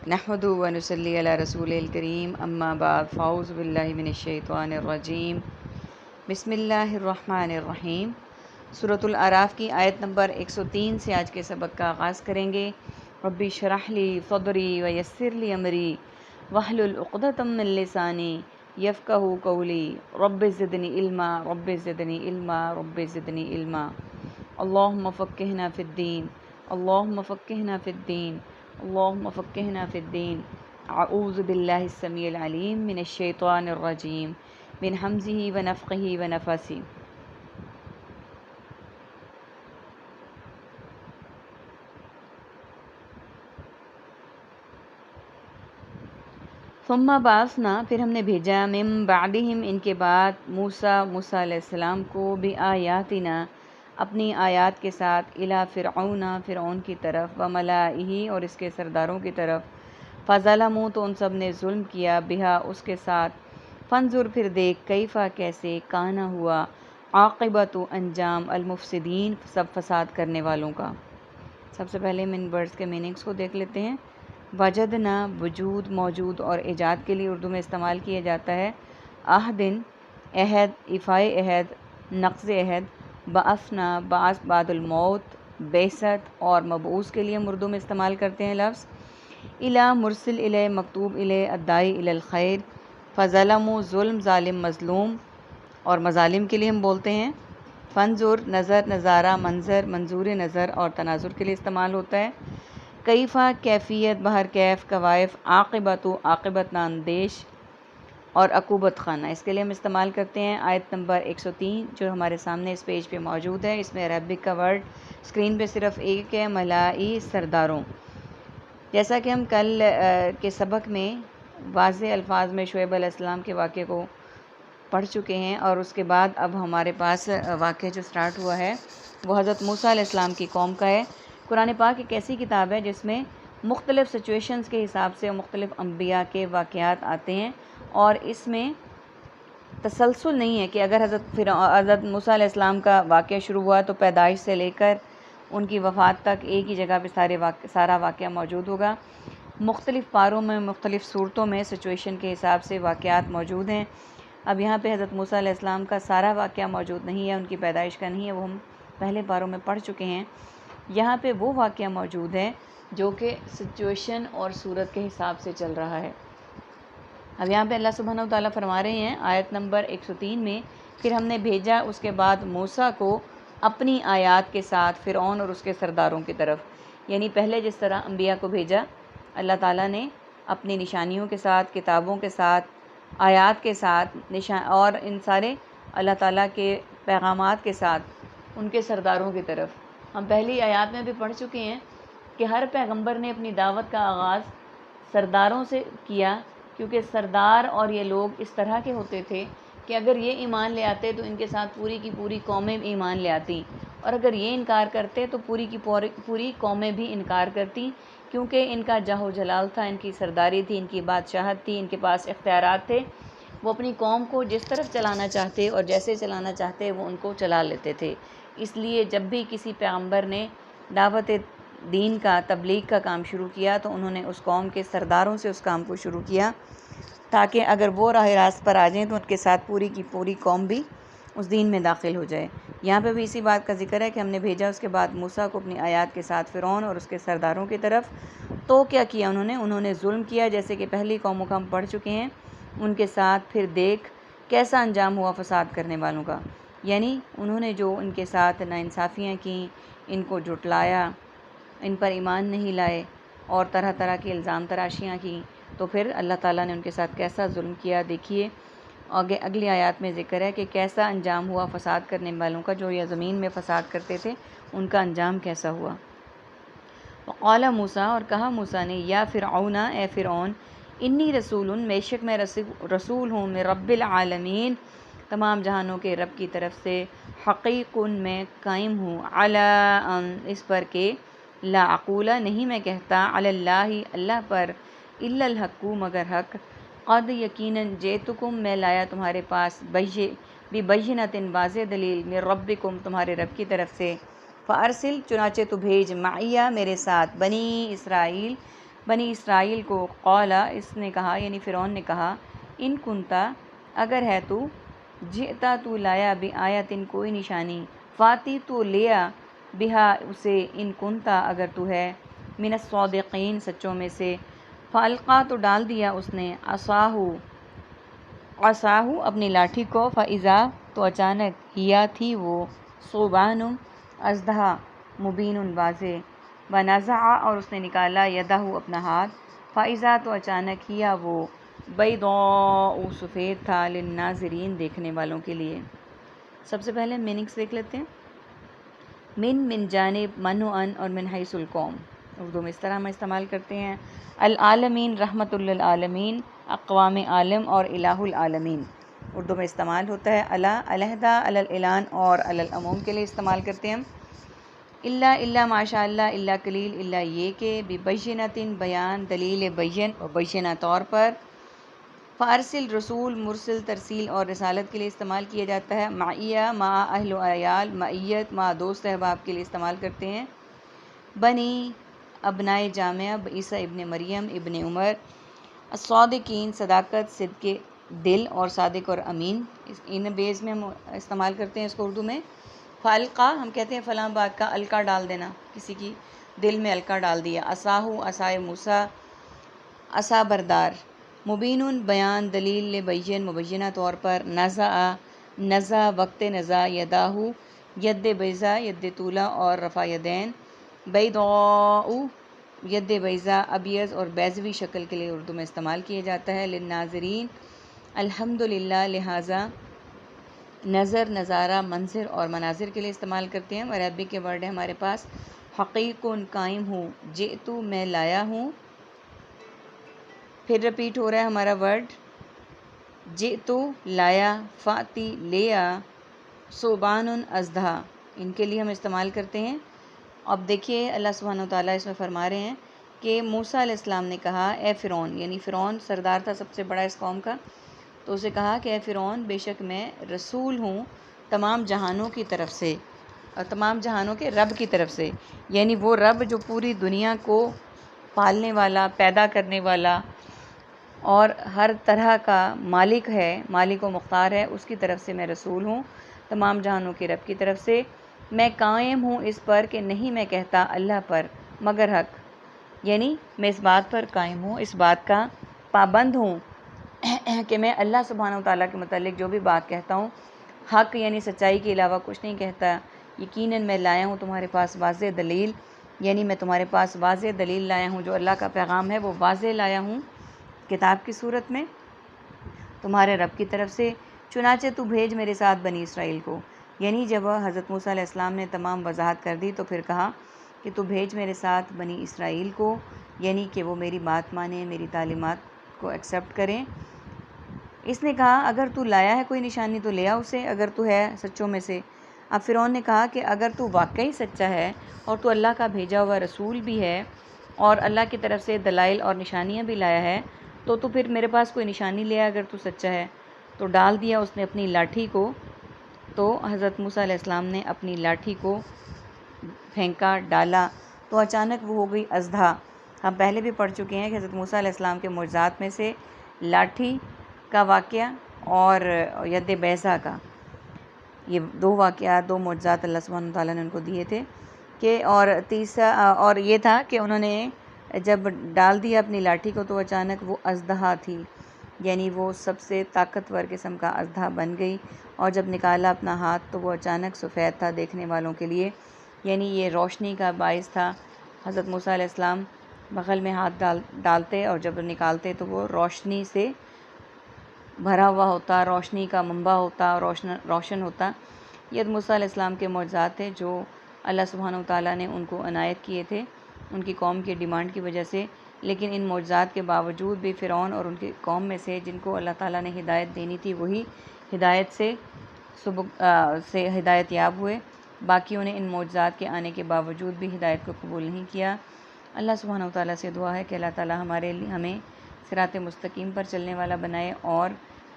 نحمدہ و نصلی علی رسول الکریم اما بعد فاعوذ باللہ من الشیطان الرجیم بسم اللہ الرحمن الرحیم۔ سورۃ الاعراف کی آیت نمبر 103 سے آج کے سبق کا آغاز کریں گے۔ ربی اشرح لی صدری ویسر لی امری واحلل عقدۃ من لسانی یفقہوا قولی رب زدنی علما رب زدنی علما رب زدنی علما۔ اللہم فقہنا فی الدین اللہم فقہنا فی الدین اللہم فقہنا فی الدین۔ اعوذ باللہ السمیع العلیم من الشیطان الرجیم من حمزہ ونفخہ ونفثہ۔ ثم بعثنا، پھر ہم نے بھیجا، من بعدہم، ان کے بعد، موسیٰ علیہ السلام کو، بآیاتنا، اپنی آیات کے ساتھ، الی فرعون کی طرف، وملائہ، اور اس کے سرداروں کی طرف، فظلموا، تو ان سب نے ظلم کیا، بہا، اس کے ساتھ، فانظر، پھر دیکھ، کیفا، کیسے، کانا، ہوا، عاقبۃ، انجام، المفسدین، سب فساد کرنے والوں کا۔ سب سے پہلے ہم ان ورڈز کے میننگز کو دیکھ لیتے ہیں۔ وجدنا، وجود، موجود اور ایجاد کے لیے اردو میں استعمال کیا جاتا ہے۔ عہدن، عہد، ایفائے عہد، نقض عہد۔ بعثنا، بعث، بعد الموت، بعثت، اور مبعوث کے لیے ہم اردو میں استعمال کرتے ہیں لفظ۔ الی، مرسل الی، مکتوب الی، الداعی الی الخیر۔ فظلموا، ظلم، ظالم، مظلوم، اور مظالم کے لیے ہم بولتے ہیں۔ فانظر، نظر، نظارہ، منظر، منظور نظر اور تناظر کے لیے استعمال ہوتا ہے۔ کیفا، کیفیت، بہر کیف، کوائف۔ عاقبۃ، عاقبت، اندیش اور عقوبت خانہ، اس کے لیے ہم استعمال کرتے ہیں۔ آیت نمبر 103 جو ہمارے سامنے اس پیج پہ موجود ہے، اس میں عربک کا ورڈ اسکرین پہ صرف ایک ہے، ملائی، سرداروں۔ جیسا کہ ہم کل کے سبق میں واضح الفاظ میں شعیب علیہ السلام کے واقعے کو پڑھ چکے ہیں، اور اس کے بعد اب ہمارے پاس واقعہ جو سٹارٹ ہوا ہے وہ حضرت موسیٰ علیہ السلام کی قوم کا ہے۔ قرآن پاک ایک ایسی کتاب ہے جس میں مختلف سچویشنز کے حساب سے مختلف انبیاء کے واقعات آتے ہیں، اور اس میں تسلسل نہیں ہے کہ اگر حضرت موسیٰ علیہ السلام کا واقعہ شروع ہوا تو پیدائش سے لے کر ان کی وفات تک ایک ہی جگہ پہ سارا واقعہ موجود ہوگا۔ مختلف پاروں میں، مختلف صورتوں میں، سچویشن کے حساب سے واقعات موجود ہیں۔ اب یہاں پہ حضرت موسیٰ علیہ السلام کا سارا واقعہ موجود نہیں ہے، ان کی پیدائش کا نہیں ہے، وہ ہم پہلے پاروں میں پڑھ چکے ہیں۔ یہاں پہ وہ واقعہ موجود ہے جو کہ سچویشن اور صورت کے حساب سے چل رہا ہے۔ اب یہاں پہ اللہ سبحانہ و تعالیٰ فرما رہے ہیں آیت نمبر 103 میں، پھر ہم نے بھیجا اس کے بعد موسیٰ کو اپنی آیات کے ساتھ فرعون اور اس کے سرداروں کی طرف، یعنی پہلے جس طرح انبیاء کو بھیجا اللہ تعالیٰ نے اپنی نشانیوں کے ساتھ، کتابوں کے ساتھ، آیات کے ساتھ، اور ان سارے اللہ تعالیٰ کے پیغامات کے ساتھ ان کے سرداروں کی طرف۔ ہم پہلی آیات میں بھی پڑھ چکے ہیں کہ ہر پیغمبر نے اپنی دعوت کا آغاز سرداروں سے کیا، کیونکہ سردار اور یہ لوگ اس طرح کے ہوتے تھے کہ اگر یہ ایمان لے آتے تو ان کے ساتھ پوری کی پوری قومیں ایمان لے آتی، اور اگر یہ انکار کرتے تو پوری کی پوری قومیں بھی انکار کرتی، کیونکہ ان کا جاہ و جلال تھا، ان کی سرداری تھی، ان کی بادشاہت تھی، ان کے پاس اختیارات تھے۔ وہ اپنی قوم کو جس طرف چلانا چاہتے اور جیسے چلانا چاہتے وہ ان کو چلا لیتے تھے۔ اس لیے جب بھی کسی پیغمبر نے دعوت دین کا، تبلیغ کا کام شروع کیا تو انہوں نے اس قوم کے سرداروں سے اس کام کو شروع کیا، تاکہ اگر وہ راہ راست پر آ جائیں تو ان کے ساتھ پوری کی پوری قوم بھی اس دین میں داخل ہو جائے۔ یہاں پہ بھی اسی بات کا ذکر ہے کہ ہم نے بھیجا اس کے بعد موسیٰ کو اپنی آیات کے ساتھ فرعون اور اس کے سرداروں کی طرف، تو کیا کیا انہوں نے ظلم کیا، جیسے کہ پہلی قوموں کا ہم پڑھ چکے ہیں ان کے ساتھ۔ پھر دیکھ کیسا انجام ہوا فساد کرنے والوں کا، یعنی انہوں نے جو ان کے ساتھ ناانصافیاں کیں، ان کو جھٹلایا، ان پر ایمان نہیں لائے اور طرح طرح کی الزام تراشیاں کیں، تو پھر اللہ تعالیٰ نے ان کے ساتھ کیسا ظلم کیا دیکھیے۔ آگے اگلی آیات میں ذکر ہے کہ کیسا انجام ہوا فساد کرنے والوں کا، جو یہ زمین میں فساد کرتے تھے ان کا انجام کیسا ہوا۔ وقال موسیٰ، اور کہا موسیٰ نے، یا فرعون، اے فرعون، انی رسول، بے شک میں رسول ہوں، من رب العالمین، تمام جہانوں کے رب کی طرف سے، حقیق، میں قائم ہوں، علی ان، اس پر کہ، لا اقول، نہیں میں کہتا، علی اللہ، اللہ پر، الا الحق، مگر حق، قد، یقیناً، جئتکم، میں لایا تمہارے پاس، ببینۃ، واضح دلیل، من ربکم، تمہارے رب کی طرف سے، فارسل، چنانچہ تو بھیج، معیہ، میرے ساتھ، بنی اسرائیل، بنی اسرائیل کو، قولا اس نے کہا یعنی فرعون نے کہا، ان کنتا اگر ہے تو، جئتا تو لایا بآیتن کوئی نشانی، فاتی تو لیا بہا اسے، ان کنتا اگر تو ہے، من الصادقین سچوں میں سے، فالقا تو ڈال دیا اس نے، عصاہو اپنی لاٹھی کو، فاذا تو اچانک، ہیا تھی وہ، ثعبان اژدہا، مبین واضح، ونزع اور اس نے نکالا، یدہ اپنا ہاتھ، فاذا تو اچانک، ہیا وہ، بیضاء سفید تھا، للناظرین دیکھنے والوں کے لیے۔ سب سے پہلے میننگس دیکھ لیتے ہیں۔ من جانب، منعن اور من حیث القوم، اردو میں اس طرح ہم استعمال کرتے ہیں۔ العالمین رحمت للعالمین، اقوام عالم اور الہ العالمین، اردو میں استعمال ہوتا ہے۔ علیحدہ، علی الاعلان اور علی العموم کے لیے استعمال کرتے ہیں ہم۔ الا ماشاء اللہ، الا قلیل، الا یہ کہ، ببینۃ بیان، دلیل بین اور بینہ طور پر، فارسل رسول، مرسل ترسیل اور رسالت کے لیے استعمال کیا جاتا ہے۔ معیہ، مع اہل و عیال، معیت مع دوست احباب کے لیے استعمال کرتے ہیں۔ بنی، ابنائے جامعہ، عیسیٰ ابن مریم ابن عمر، الصادقین صداقت، صدق دل اور صادق اور امین، ان بیز میں ہم استعمال کرتے ہیں اس کو اردو میں۔ فالقا ہم کہتے ہیں فلاں بات کا القا ڈال دینا، کسی کی دل میں القا ڈال دیا۔ عصاہو عصائے موسیٰ، عصا بردار۔ مبین بیان، دلیل بین مبینہ طور پر۔ نزع وقت نزع، یداہو ید بیضا، ید طولہ اور رفع یدین۔ بیضاء ید بیضا، ابیض اور بیضوی شکل کے لیے اردو میں استعمال کیا جاتا ہے۔ للناظرین الحمدللہ، لہٰذا، نظر نظارہ، منظر اور مناظر کے لیے استعمال کرتے ہیں۔ عربی کے ورڈ ہے ہمارے پاس، حقیق قائم ہوں، جئتو میں لایا ہوں، پھر رپیٹ ہو رہا ہے ہمارا ورڈ، جئتو لایا، فاتی لیا، ثعبان اژدہا، ان کے لیے ہم استعمال کرتے ہیں۔ اب دیکھیے اللہ سبحانہ وتعالیٰ اس میں فرما رہے ہیں کہ موسیٰ علیہ السلام نے کہا، اے فرعون، یعنی فرعون سردار تھا سب سے بڑا اس قوم کا، تو اسے کہا کہ اے فرعون، بے شک میں رسول ہوں تمام جہانوں کی طرف سے، اور تمام جہانوں کے رب کی طرف سے، یعنی وہ رب جو پوری دنیا کو پالنے والا، پیدا کرنے والا اور ہر طرح کا مالک ہے، مالک و مختار ہے، اس کی طرف سے میں رسول ہوں، تمام جہانوں کے رب کی طرف سے۔ میں قائم ہوں اس پر کہ نہیں میں کہتا اللہ پر مگر حق، یعنی میں اس بات پر قائم ہوں، اس بات کا پابند ہوں کہ میں اللہ سبحانہ وتعالیٰ کے متعلق جو بھی بات کہتا ہوں، حق یعنی سچائی کے علاوہ کچھ نہیں کہتا۔ یقیناً میں لایا ہوں تمہارے پاس واضح دلیل، یعنی میں تمہارے پاس واضح دلیل لایا ہوں، جو اللہ کا پیغام ہے وہ واضح لایا ہوں کتاب کی صورت میں تمہارے رب کی طرف سے۔ چنانچہ تو بھیج میرے ساتھ بنی اسرائیل کو، یعنی جب حضرت موسیٰ علیہ السلام نے تمام وضاحت کر دی تو پھر کہا کہ تو بھیج میرے ساتھ بنی اسرائیل کو، یعنی کہ وہ میری بات مانیں، میری تعلیمات کو ایکسیپٹ کریں۔ اس نے کہا اگر تو لایا ہے کوئی نشانی تو لیا اسے، اگر تو ہے سچوں میں سے۔ اب فرعون نے کہا کہ اگر تو واقعی سچا ہے اور تو اللہ کا بھیجا ہوا رسول بھی ہے اور اللہ کی طرف سے دلائل اور نشانیاں بھی لایا ہے، تو پھر میرے پاس کوئی نشانی لیا اگر تو سچا ہے۔ تو ڈال دیا اس نے اپنی لاٹھی کو، تو حضرت موسیٰ علیہ السلام نے اپنی لاٹھی کو پھینکا، ڈالا، تو اچانک وہ ہو گئی اژدہا۔ ہم پہلے بھی پڑھ چکے ہیں کہ حضرت موسیٰ علیہ السلام کے معجزات میں سے لاٹھی کا واقعہ اور ید بیضا کا، یہ دو واقعات، دو معجزات اللہ سبحانہ وتعالیٰ نے ان کو دیے تھے کہ، اور تیسرا اور یہ تھا کہ انہوں نے جب ڈال دیا اپنی لاٹھی کو تو اچانک وہ اژدہا تھی، یعنی وہ سب سے طاقتور قسم کا اژدہا بن گئی، اور جب نکالا اپنا ہاتھ تو وہ اچانک سفید تھا دیکھنے والوں کے لیے، یعنی یہ روشنی کا باعث تھا۔ حضرت موسیٰ علیہ السلام بغل میں ہاتھ ڈالتے اور جب نکالتے تو وہ روشنی سے بھرا ہوا ہوتا، روشنی کا منبع ہوتا، روشن ہوتا۔ یہ موسیٰ علیہ السلام کے معجزات تھے جو اللہ سبحانہ وتعالیٰ نے ان کو عنایت کیے تھے ان کی قوم کی ڈیمانڈ کی وجہ سے، لیکن ان معجزات کے باوجود بھی فرعون اور ان کی قوم میں سے جن کو اللہ تعالیٰ نے ہدایت دینی تھی وہی ہدایت سے ہدایت یاب ہوئے، باقیوں نے ان معجزات کے آنے کے باوجود بھی ہدایت کو قبول نہیں کیا۔ اللہ سبحانہ وتعالیٰ سے دعا ہے کہ اللہ تعالیٰ ہمیں صراط مستقیم پر چلنے والا بنائے اور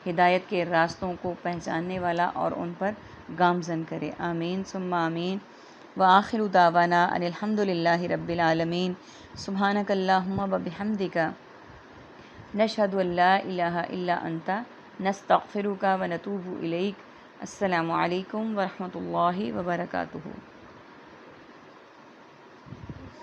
ہدایت کے راستوں کو پہچاننے والا اور ان پر گامزن کرے، آمین ثم آمین۔ وآخر دعوانا ان الحمد للہ رب العالمین۔ سبحانک اللہم وبحمدک، نشہد ان لا الہ الا انت، نستغفرک ونتوب الیک۔ السلام علیکم ورحمۃ اللہ وبرکاتہ۔